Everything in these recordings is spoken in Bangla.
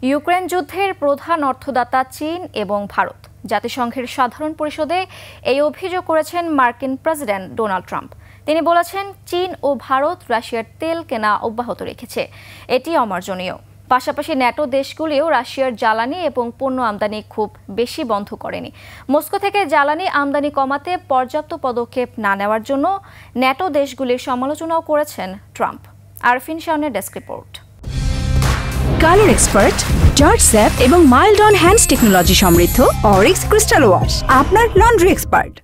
ইউক্রেন যুদ্ধের প্রধান অর্থদাতা চীন এবং ভারত। জাতিসংঘের সাধারণ পরিষদে এই অভিযোগ করেছেন মার্কিন প্রেসিডেন্ট ডোনাল্ড ট্রাম্প। তিনি বলেছেন, চীন ও ভারত রাশিয়ার তেল কেনা অব্যাহত রেখেছে, এটি অমার্জনীয়। পাশাপাশি ন্যাটো দেশগুলিও রাশিয়ার জ্বালানি এবং পণ্য আমদানি খুব বেশি বন্ধ করেনি। মস্কো থেকে জ্বালানি আমদানি কমাতে পর্যাপ্ত পদক্ষেপ না নেওয়ার জন্য ন্যাটো দেশগুলির সমালোচনাও করেছেন ট্রাম্প। আরফিন শাওনের desk report. Colour expert, George sap এবং মাইল্ড অন হ্যান্ডস টেকনোলজি সমৃদ্ধ অরিক্স ক্রিস্টাল ওয়াশ আপনার লন্ড্রি এক্সপার্ট।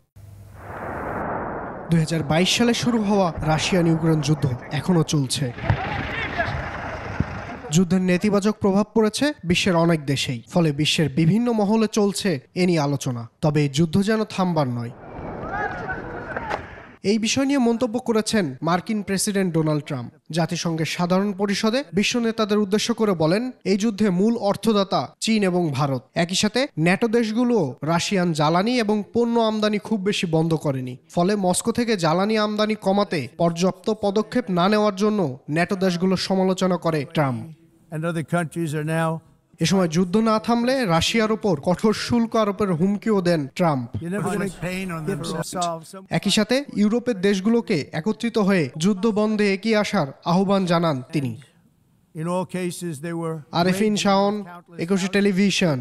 2022 সালে শুরু হওয়া রাশিয়ান ইউক্রেন যুদ্ধ এখনো চলছে। যুদ্ধের নেতিবাচক প্রভাব পড়েছে বিশ্বের অনেক দেশেই, ফলে বিশ্বের বিভিন্ন মহলে চলছে এ নিয়ে আলোচনা। তবে এই যুদ্ধ যেন থামবার নয়, এই বিষয় নিয়ে মন্তব্য করেছেন মার্কিন প্রেসিডেন্ট ডোনাল্ড ট্রাম্প। জাতিসংঘের সাধারণ পরিষদে বিশ্ব নেতাদের উদ্দেশ্য করে বলেন, এই যুদ্ধে মূল অর্থদাতা চীন এবং ভারত। একই সাথে ন্যাটো দেশগুলোও রাশিয়ান জ্বালানি এবং পণ্য আমদানি খুব বেশি বন্ধ করেনি। ফলে মস্কো থেকে জ্বালানি আমদানি কমাতে পর্যাপ্ত পদক্ষেপ না নেওয়ার জন্য ন্যাটো দেশগুলোর সমালোচনা করে ট্রাম্প। এ সময় যুদ্ধ না থামলে রাশিয়ার উপর কঠোর শুল্ক আরোপের হুমকিও দেন ট্রাম্প। একই সাথে ইউরোপের দেশগুলোকে একত্রিত হয়ে যুদ্ধ বন্ধে এগিয়ে আসার আহ্বান জানান তিনি। আরফিন শাওন, 21 টেলিভিশন।